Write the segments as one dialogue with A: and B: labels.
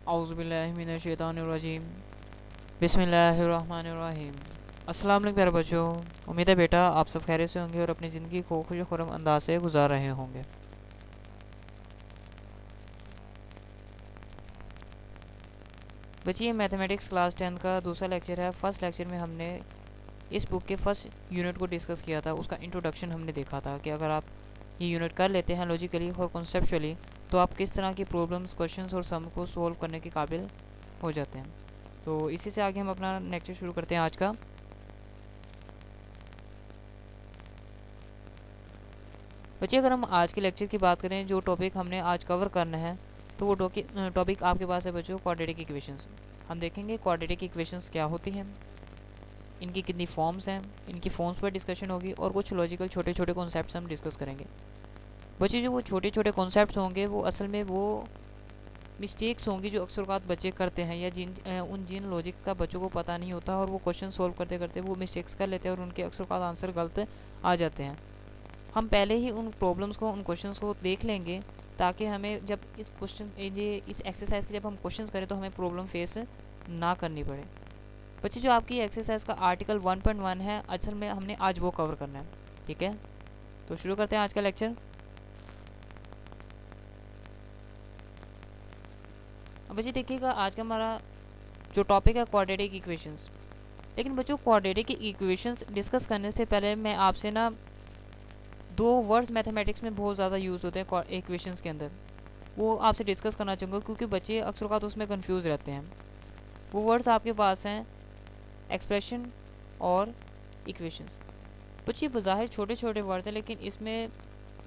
A: औज़ुबिल्लाहि मिनश्शैतानिर्रजीम बिस्मिल्लाहिर्रहमानिर्रहीम। अस्सलाम वालेकुम प्यारे बच्चों, उम्मीद है बेटा आप सब खैरियत से होंगे और अपनी ज़िंदगी को खुश खुरम अंदाज से गुजार रहे होंगे। बच्चे, ये मैथमेटिक्स क्लास 10 का दूसरा लेक्चर है। फर्स्ट लेक्चर में हमने इस बुक के फर्स्ट यूनिट को डिस्कस किया था। उसका इंट्रोडक्शन हमने देखा था कि अगर आप ये यूनिट कर लेते हैं लॉजिकली और कॉन्सेप्चुअली तो आप किस तरह की प्रॉब्लम्स, क्वेश्चंस और सम को सोल्व करने के काबिल हो जाते हैं। तो इसी से आगे हम अपना लेक्चर शुरू करते हैं आज का। बच्चे, अगर हम आज के लेक्चर की बात करें, जो टॉपिक हमने आज कवर करना है, तो वो टॉपिक आपके पास है बच्चों, क्वाड्रेटिक इक्वेशंस। हम देखेंगे क्वाड्रेटिक इक्वेशंस क्या होती हैं, इनकी कितनी फॉर्म्स हैं, इनकी फॉर्म्स पर डिस्कशन होगी और कुछ लॉजिकल छोटे छोटे कॉन्सेप्ट्स हम डिस्कस करेंगे। बच्चे, जो वो छोटे छोटे कॉन्सेप्ट्स होंगे वो असल में वो मिस्टेक्स होंगी जो अक्सर औक़ात बच्चे करते हैं, या जिन लॉजिक का बच्चों को पता नहीं होता और वो क्वेश्चन सोल्व करते करते वो मिस्टेक्स कर लेते हैं और उनके अक्सर औक़ात आंसर गलत आ जाते हैं। हम पहले ही उन प्रॉब्लम्स को, उन क्वेश्चंस को देख लेंगे ताकि हमें जब इस एक्सरसाइज के जब हम क्वेश्चंस करें तो हमें प्रॉब्लम फेस ना करनी पड़े। बच्चे, जो आपकी एक्सरसाइज का आर्टिकल 1.1 है, असल में हमने आज वो कवर करना है। ठीक है, तो शुरू करते हैं आज का लेक्चर। अब बच्चे देखिएगा, आज का हमारा जो टॉपिक है क्वाड्रेटिक इक्वेशंस। लेकिन बच्चों, क्वाड्रेटिक इक्वेशंस डिस्कस करने से पहले मैं आपसे ना दो वर्ड्स मैथमेटिक्स में बहुत ज़्यादा यूज़ होते हैं इक्वेशंस के अंदर, वो आपसे डिस्कस करना चाहूँगा क्योंकि बच्चे अक्सर का तो उसमें कंफ्यूज रहते हैं। वो वर्ड्स आपके पास हैं एक्सप्रेशन और इक्वेशंस। बच्चे, बज़ाहिर छोटे छोटे वर्ड्स हैं लेकिन इसमें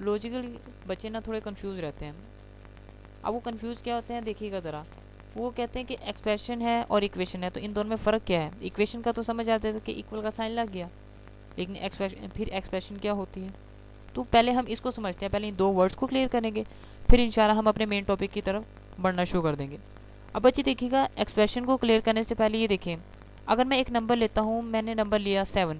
A: लॉजिकल बच्चे ना थोड़े कंफ्यूज रहते हैं। अब वो कंफ्यूज क्या होते हैं, देखिएगा ज़रा। वो कहते हैं कि एक्सप्रेशन है और इक्वेशन है, तो इन दोनों में फ़र्क क्या है। इक्वेशन का तो समझ आता है कि इक्वल का साइन लग गया, लेकिन एक्सप्रेशन क्या होती है। तो पहले हम इसको समझते हैं, पहले इन दो वर्ड्स को क्लियर करेंगे, फिर इंशाल्लाह हम अपने मेन टॉपिक की तरफ बढ़ना शुरू कर देंगे। अब बच्चे देखिएगा, एक्सप्रेशन को क्लियर करने से पहले ये देखें, अगर मैं एक नंबर लेता हूँ, मैंने नंबर लिया 7,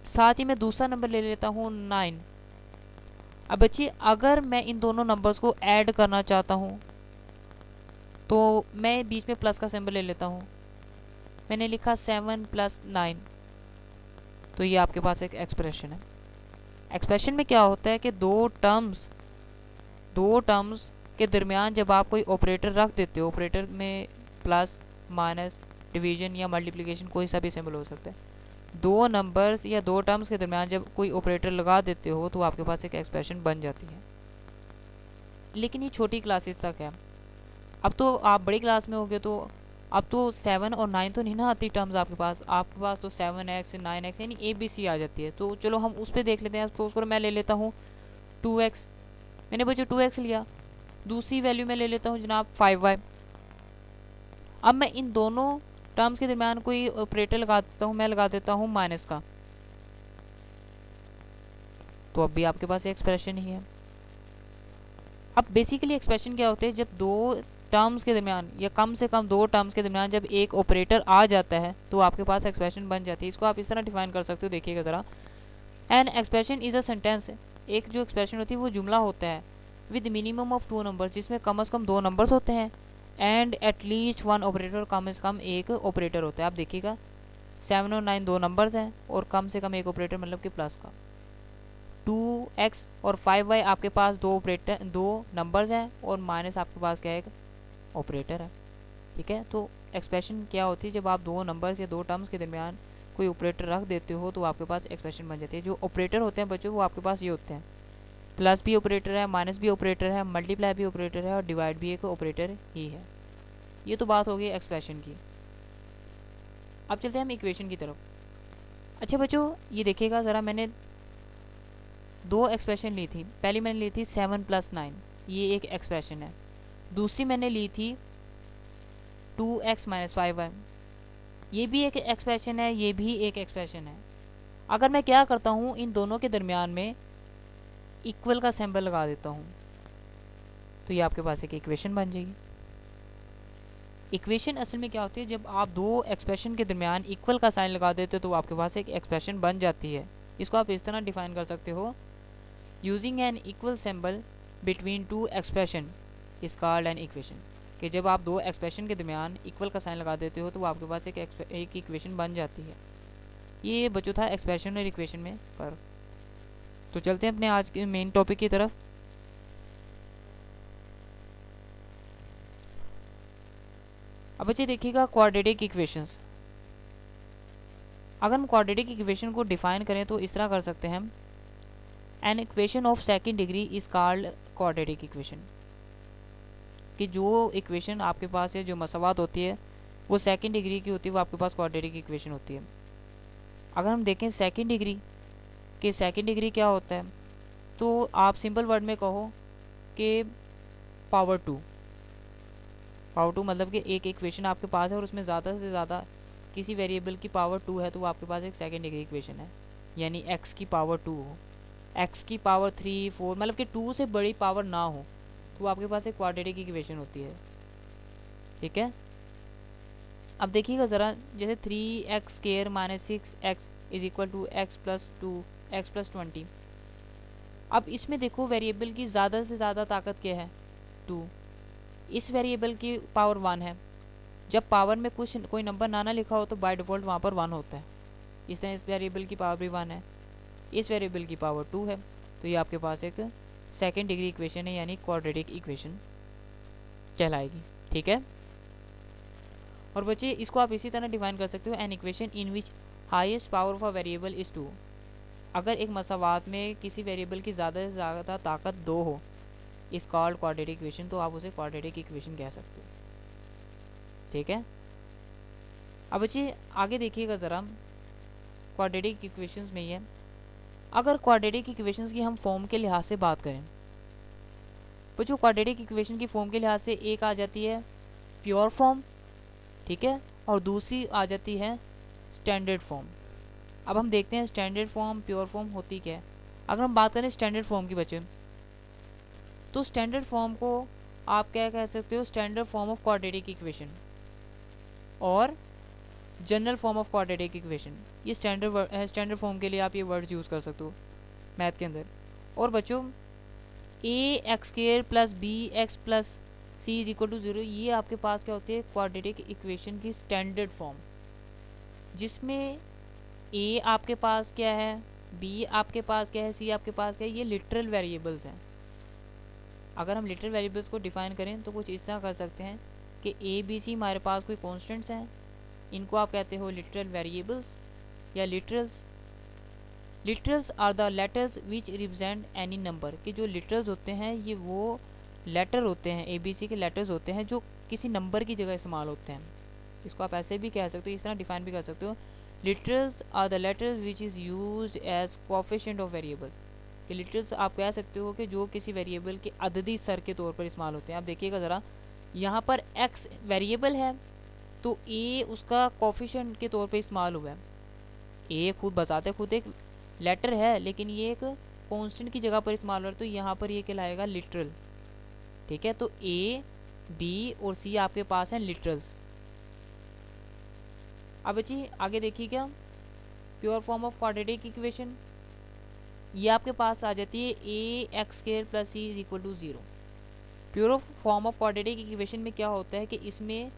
A: साथ ही मैं दूसरा नंबर ले लेता हूँ 9। अब बच्चे, अगर मैं इन दोनों नंबर्स को ऐड करना चाहता हूँ तो मैं बीच में प्लस का सिंबल ले लेता हूँ। मैंने लिखा 7 + 9, तो ये आपके पास एक एक्सप्रेशन है। एक्सप्रेशन में क्या होता है कि दो टर्म्स के दरमियान जब आप कोई ऑपरेटर रख देते हो, ऑपरेटर में प्लस, माइनस, डिवीजन या मल्टीप्लिकेशन कोई सा भी सिंबल हो सकता है, दो नंबर्स या दो टर्म्स के दरमियान जब कोई ऑपरेटर लगा देते हो तो आपके पास एक एक्सप्रेशन बन जाती है। लेकिन ये छोटी क्लासेस तक है। अब तो आप बड़ी क्लास में हो गए तो अब तो 7 और 9 तो नहीं ना आती टर्म्स आपके पास तो 7x 9x यानी ABC आ जाती है। तो चलो हम उस पर देख लेते हैं। तो उस पर मैं ले लेता हूँ 2x। मैंने बच्चों 2x लिया, दूसरी वैल्यू में ले लेता हूँ जनाब 5y। अब मैं इन दोनों टर्म्स के दरमियान कोई ऑपरेटर लगा देता हूँ, मैं लगा देता हूँ माइनस का, तो अब भी आपके पास एक्सप्रेशन ही है। अब बेसिकली एक्सप्रेशन क्या होते हैं, जब दो टर्म्स के दरमियान या कम से कम दो टर्म्स के दरमियान जब एक ऑपरेटर आ जाता है तो आपके पास एक्सप्रेशन बन जाती है। इसको आप इस तरह डिफाइन कर सकते हो, देखिएगा ज़रा। An expression is a sentence. एक जो एक्सप्रेशन होती है वो जुमला होता है विद मिनिमम ऑफ 2 नंबर्स, जिसमें कम से कम 2 नंबर्स होते हैं, एंड एटलीस्ट 1 ऑपरेटर, कम से कम एक ऑपरेटर होता है। आप देखिएगा 7 और 9 दो नंबर्स हैं और कम से कम एक ऑपरेटर मतलब कि प्लस का। 2x और 5y आपके पास दो नंबर्स हैं और माइनस आपके पास क्या है, एक ऑपरेटर है। ठीक है, तो एक्सप्रेशन क्या होती है, जब आप दो नंबर्स या दो टर्म्स के दरमियान कोई ऑपरेटर रख देते हो तो आपके पास एक्सप्रेशन बन जाती है। जो ऑपरेटर होते हैं बच्चों वो आपके पास ये होते हैं, प्लस भी ऑपरेटर है, माइनस भी ऑपरेटर है, मल्टीप्लाई भी ऑपरेटर है और डिवाइड भी एक ऑपरेटर ही है। ये तो बात हो गई एक्सप्रेशन की। अब चलते हैं हम इक्वेशन की तरफ। अच्छा बच्चों, ये देखिएगा ज़रा, मैंने दो एक्सप्रेशन ली थी। पहली मैंने ली थी 7 + 9, ये एक एक्सप्रेशन है। दूसरी मैंने ली थी 2x - 5y, ये भी एक एक्सप्रेशन है, ये भी एक एक्सप्रेशन है। अगर मैं क्या करता हूँ, इन दोनों के दरमियान में इक्वल का सिंबल लगा देता हूँ तो ये आपके पास एक इक्वेशन बन जाएगी। इक्वेशन असल में क्या होती है, जब आप दो एक्सप्रेशन के दरमियान इक्वल का साइन लगा देते हो तो आपके पास एक एक्सप्रेशन बन जाती है। इसको आप इस तरह डिफाइन कर सकते हो, using an equal symbol between two expression is called an equation. कि जब आप दो एक्सप्रेशन के दरमियान इक्वल का साइन लगा देते हो तो वो आपके पास एक इक्वेशन बन जाती है। ये बचो था एक्सप्रेशन और इक्वेशन में पर। तो चलते हैं अपने आज के मेन टॉपिक की तरफ। अब बच्चे देखिएगा क्वाड्रेटिक इक्वेशंस। अगर हम क्वाड्रेटिक इक्वेशन को डिफाइन करें तो इस तरह कर सकते हैं हम, an equation of second degree is called quadratic equation. कि जो इक्वेशन आपके पास है, जो मसवात होती है वो सेकंड डिग्री की होती है, वो आपके पास क्वाड्रेटिक इक्वेशन होती है। अगर हम देखें सेकंड डिग्री कि सेकंड डिग्री क्या होता है, तो आप सिंपल वर्ड में कहो कि पावर टू मतलब कि एक इक्वेशन आपके पास है और उसमें ज़्यादा से ज़्यादा किसी वेरिएबल की पावर टू है तो वो आपके पास एक सेकंड डिग्री इक्वेशन है। यानी एक्स की पावर टू हो, एक्स की पावर 3, 4 मतलब कि 2 से बड़ी पावर ना हो तो आपके पास एक क्वाड्रेटिक इक्वेशन होती है। ठीक है, अब देखिएगा ज़रा, जैसे 3x² - 6x is equal to x + 2 x + 20। अब इसमें देखो वेरिएबल की ज़्यादा से ज़्यादा ताकत क्या है, 2। इस वेरिएबल की पावर 1 है। जब पावर में कुछ कोई नंबर ना लिखा हो तो बाय डिफ़ॉल्ट वहाँ पर 1 होता है। इस तरह इस वेरिएबल की पावर भी 1 है, इस वेरिएबल की पावर 2 है, तो ये आपके पास एक सेकेंड डिग्री इक्वेशन है, यानी क्वाड्रेटिक इक्वेशन कहलाएगी। ठीक है, और बच्चे इसको आप इसी तरह डिफाइन कर सकते हो, an equation in which highest power of a variable is 2। अगर एक मसावात में किसी वेरिएबल की ज़्यादा से ज़्यादा ताकत 2 हो, इस कॉल्ड क्वाड्रेटिक इक्वेशन, तो आप उसे क्वाड्रेटिक इक्वेशन कह सकते हो। ठीक है, अब बच्चे आगे देखिएगा ज़रा, क्वाड्रेटिक इक्वेशंस में ये, अगर क्वाड्रेटिक इक्वेशंस की हम फॉर्म के लिहाज से बात करें, बच्चों क्वाड्रेटिक इक्वेशन की फॉर्म के लिहाज से एक आ जाती है प्योर फॉर्म, ठीक है, और दूसरी आ जाती है स्टैंडर्ड फॉर्म। अब हम देखते हैं स्टैंडर्ड फॉर्म, प्योर फॉर्म होती क्या है। अगर हम बात करें स्टैंडर्ड फॉर्म की बच्चे, तो स्टैंडर्ड फॉर्म को आप क्या कह सकते हो, standard form of quadratic equation और general form of quadratic equation. ये स्टैंडर्ड फॉर्म के लिए आप ये वर्ड्स यूज़ कर सकते हो मैथ के अंदर। और बच्चों ax² + bx + c is equal to 0, ये आपके पास क्या होती है, क्वाड्रेटिक इक्वेशन की स्टैंडर्ड फॉर्म, जिसमें a आपके पास क्या है, b आपके पास क्या है, c आपके पास क्या है, ये लिटरल वेरिएबल्स हैं। अगर हम लिटरल वेरिएबल्स को डिफाइन करें तो कुछ इस तरह कर सकते हैं कि a b c हमारे पास कोई कॉन्स्टेंट्स हैं, इनको आप कहते हो लिटरल वेरिएबल्स या literals. Literals are the letters which represent any number, कि जो लिटरल्स होते हैं ये वो लेटर होते हैं, ABC के लेटर्स होते हैं जो किसी नंबर की जगह इस्तेमाल होते हैं। इसको आप ऐसे भी कह सकते हो, इस तरह डिफाइन भी कर सकते हो, literals are the letters which is used as coefficient of variables. कि लिटरल्स आप कह सकते हो कि जो किसी वेरिएबल के अददी सर के तौर पर इस्तेमाल होते हैं। आप देखिएगा ज़रा, यहाँ पर x वेरिएबल है तो a उसका कोएफिशिएंट के तौर पर इस्तेमाल हुआ है। a खुद बजाते खुद एक लेटर है, लेकिन ये एक कांस्टेंट की जगह पर इस्तेमाल हो रहा है, तो यहाँ पर ये कहलाएगा लिटरल। ठीक है, तो a, b और c आपके पास हैं लिटरल्स। अब बच्ची आगे देखिए, क्या pure form of quadratic equation, ये आपके पास आ जाती है ax² + c is equal to 0। Pure form of quadratic equation में क्या होता है कि इसमें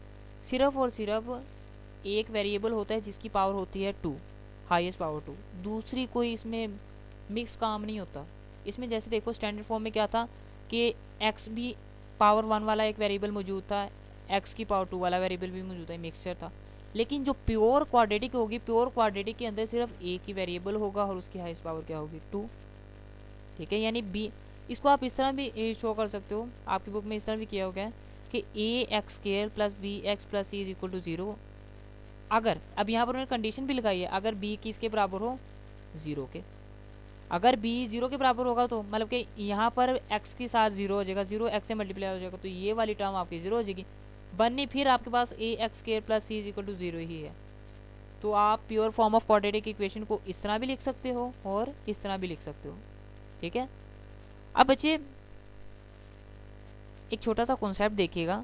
A: सिर्फ और सिर्फ एक वेरिएबल होता है जिसकी पावर होती है 2, हाईएस्ट पावर 2, दूसरी कोई इसमें मिक्स काम नहीं होता। इसमें जैसे देखो स्टैंडर्ड फॉर्म में क्या था कि x भी पावर 1 वाला एक वेरिएबल मौजूद था, x की पावर 2 वाला वेरिएबल भी मौजूद है, मिक्सचर था। लेकिन जो प्योर क्वाड्रेटिक होगी, प्योर क्वाड्रेटिक के अंदर सिर्फ एक ही वेरिएबल होगा और उसकी हाईएस्ट पावर क्या होगी, 2। ठीक है, यानी b, इसको आप इस तरह भी शो कर सकते हो, आपकी बुक में इस तरह भी किया होगा कि ax² + bx + c is equal to 0। अगर अब यहाँ पर उन्होंने कंडीशन भी लगाई है, अगर b किसके बराबर हो, 0 के। अगर b 0 के बराबर होगा तो मतलब कि यहाँ पर x के साथ 0 हो जाएगा, 0 x से मल्टीप्लाई हो जाएगा, तो ये वाली टर्म आपकी 0 हो जाएगी। बननी फिर आपके पास ax² + c is equal to 0 ही है। तो आप pure form of quadratic equation को इस तरह भी लिख सकते हो और इस तरह भी लिख सकते हो। ठीक है, अब बच्चे एक छोटा सा कॉन्सेप्ट देखिएगा।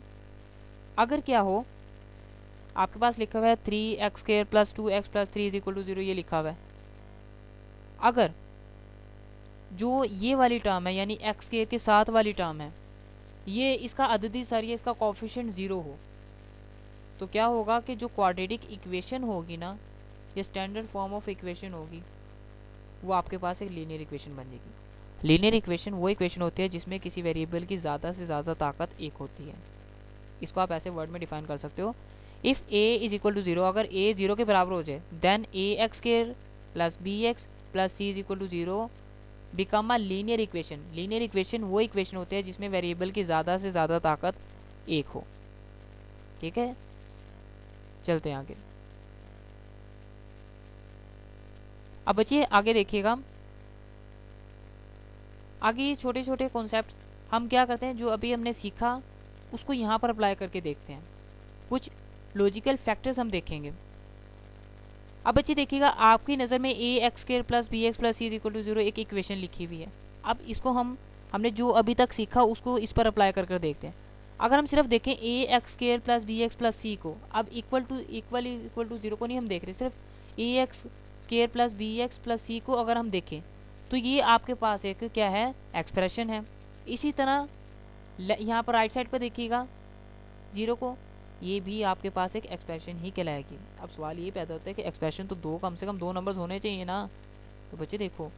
A: अगर क्या हो, आपके पास लिखा हुआ है 3x² + 2x + 3 is equal to 0, ये लिखा हुआ है। अगर जो ये वाली टर्म है यानी x² के साथ वाली टर्म है, ये इसका अददी सर ये इसका कोफिशिएंट 0 हो, तो क्या होगा कि जो क्वाड्रेटिक इक्वेशन होगी ना, ये स्टैंडर्ड फॉर्म ऑफ इक्वेशन होगी, वो आपके पास एक लीनियर इक्वेशन बन जाएगी। लीनियर इक्वेशन वो इक्वेशन होती है जिसमें किसी वेरिएबल की ज़्यादा से ज़्यादा ताकत एक होती है। इसको आप ऐसे वर्ड में डिफाइन कर सकते हो, if A is equal to 0, अगर ए 0 के बराबर हो जाए, then A X square plus B X plus C is equal to 0 become a linear equation. Linear equation वो इक्वेशन होते हैं जिसमें वेरिएबल की ज़्यादा से ज़्यादा ताकत एक हो। ठीक है, चलते हैं आगे। अब बच्चे आगे देखिएगा, आगे ये छोटे छोटे कॉन्सेप्ट हम क्या करते हैं, जो अभी हमने सीखा उसको यहाँ पर अप्लाई करके देखते हैं। कुछ लॉजिकल फैक्टर्स हम देखेंगे। अब बच्चे देखिएगा, आपकी नज़र में A X square plus B X plus C is equal to 0 एक इक्वेशन लिखी हुई है। अब इसको हमने जो अभी तक सीखा उसको इस पर अप्लाई कर देखते हैं। अगर हम सिर्फ देखें A X square plus B X plus C को, अब इक्वल टू 0 को नहीं हम देख रहे, सिर्फ A X square plus B X plus C को अगर हम देखें तो ये आपके पास एक क्या है, एक्सप्रेशन है। इसी तरह यहाँ पर राइट साइड पर देखिएगा 0 को, ये भी आपके पास एक एक्सप्रेशन ही कहलाएगी। अब सवाल ये पैदा होता है कि एक्सप्रेशन तो दो, कम से कम 2 नंबर्स होने चाहिए ना। तो बच्चे देखो,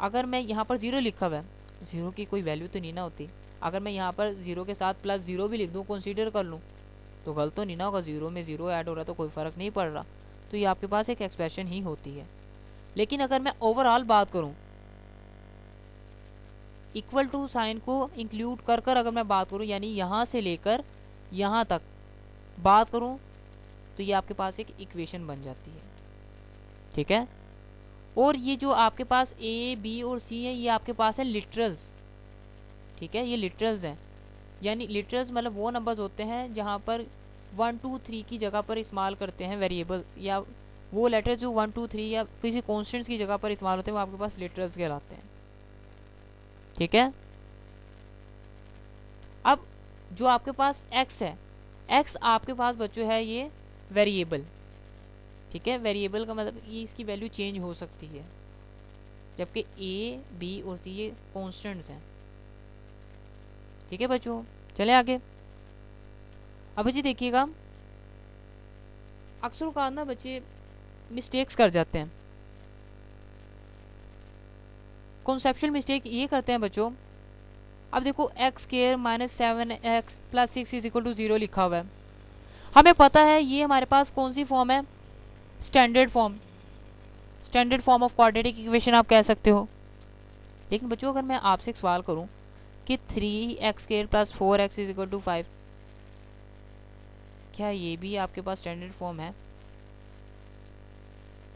A: अगर मैं यहाँ पर 0 लिखा हुआ है, 0 की कोई वैल्यू तो नहीं ना होती। अगर मैं यहाँ पर 0 के साथ प्लस 0 भी लिख दूँ, कंसीडर कर लूँ, तो गलत तो नहीं ना होगा। 0 में 0 ऐड हो रहा है तो कोई फ़र्क नहीं पड़ रहा, तो ये आपके पास एक एक्सप्रेशन ही होती है। लेकिन अगर मैं ओवरऑल बात करूँ, इक्वल टू साइन को इंक्लूड कर कर अगर मैं बात करूँ, यानी यहाँ से लेकर यहाँ तक बात करूँ, तो ये आपके पास एक इक्वेशन बन जाती है। ठीक है, और ये जो आपके पास ए बी और सी है, ये आपके पास है लिटरल्स। ठीक है, ये लिटरल्स हैं, यानी लिटरल्स मतलब वो नंबर्स होते हैं जहाँ पर 1 2 3 की जगह पर इस्तेमाल करते हैं वेरिएबल्स, या वो लेटर जो 1 2 3 या किसी कॉन्स्टेंट्स की जगह पर इस्तेमाल होते हैं, वो आपके पास लिटरल्स कहलाते हैं। ठीक है, अब जो आपके पास x है, x आपके पास बच्चों है ये वेरिएबल। ठीक है, वेरिएबल का मतलब ये इसकी वैल्यू चेंज हो सकती है, जबकि a b और c ये कॉन्स्टेंट्स हैं। ठीक है बच्चों, चले आगे। अब बच्चे देखिएगा, अक्सर औक़ात ना बच्चे मिस्टेक्स कर जाते हैं। कॉन्सेप्चुअल मिस्टेक ये करते हैं बच्चों, अब देखो X square minus 7x plus 6 is equal to 0 लिखा हुआ है। हमें पता है ये हमारे पास कौन सी फॉर्म है, standard form, standard form of quadratic equation आप कह सकते हो। लेकिन बच्चों अगर मैं आपसे एक सवाल करूं कि 3x square plus 4x is equal to 5, क्या ये भी आपके पास स्टैंडर्ड फॉर्म है?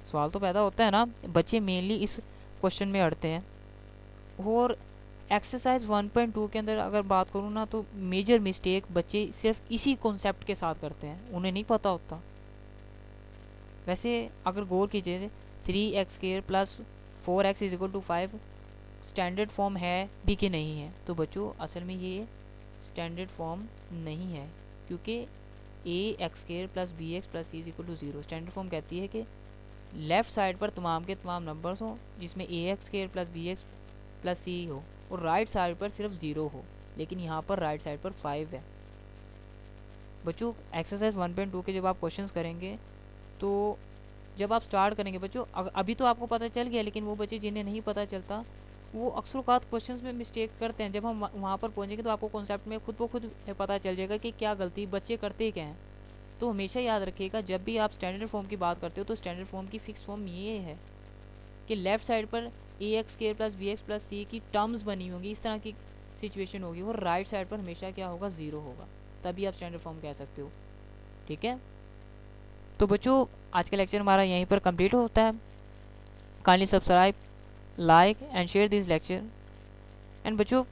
A: सवाल तो पैदा होता है ना। बच्चे मेनली इस क्वेश्चन में अड़ते हैं। और एक्सरसाइज 1.2 के अंदर अगर बात करूँ ना, तो मेजर मिस्टेक बच्चे सिर्फ इसी कॉन्सेप्ट के साथ करते हैं, उन्हें नहीं पता होता। वैसे अगर गौर कीजिए, 3x square plus 4x is equal to 5 standard form है भी कि नहीं है, तो बच्चों असल में ये स्टैंडर्ड फॉर्म नहीं है, क्योंकि ax square plus bx plus c is equal to 0 standard form कहती है कि लेफ़्ट साइड पर तमाम के तमाम नंबर्स हों जिसमें ax square plus bx plus c हो, और राइट साइड पर सिर्फ 0 हो। लेकिन यहाँ पर राइट साइड पर 5 है। बच्चों एक्सरसाइज 1.2 के जब आप क्वेश्चंस करेंगे, तो जब आप स्टार्ट करेंगे बच्चों, अभी तो आपको पता चल गया, लेकिन वो बच्चे जिन्हें नहीं पता चलता वो अक्सर औक़ात क्वेश्चंस में मिस्टेक करते हैं। जब हम वहाँ पर पहुँचेंगे तो आपको कॉन्सेप्ट में खुद ब खुद पता चल जाएगा कि क्या गलती बच्चे करते क्या हैं। तो हमेशा याद रखिएगा, जब भी आप स्टैंडर्ड फॉर्म की बात करते हो तो स्टैंडर्ड फॉर्म की फिक्स फॉर्म ये है कि लेफ़्ट साइड पर ax square plus bx plus c की टर्म्स बनी होंगी, इस तरह की सिचुएशन होगी, और राइट साइड पर हमेशा क्या होगा, 0 होगा, तभी आप स्टैंडर्ड फॉर्म कह सकते हो। ठीक है, तो बच्चों आज का लेक्चर हमारा यहीं पर कंप्लीट होता है। Kindly subscribe, like and share this lecture. And बच्चों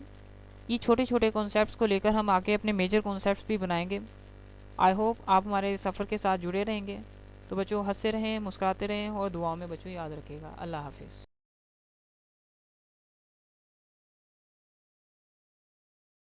A: ये छोटे छोटे कॉन्सेप्ट्स को लेकर हम आगे अपने मेजर कॉन्सेप्ट्स भी बनाएंगे। आई होप आप हमारे सफ़र के साथ जुड़े रहेंगे। तो बच्चों हंसते रहें, मुस्कुराते रहें, और दुआओं में बच्चों याद रखिएगा। अल्लाह हाफिज़।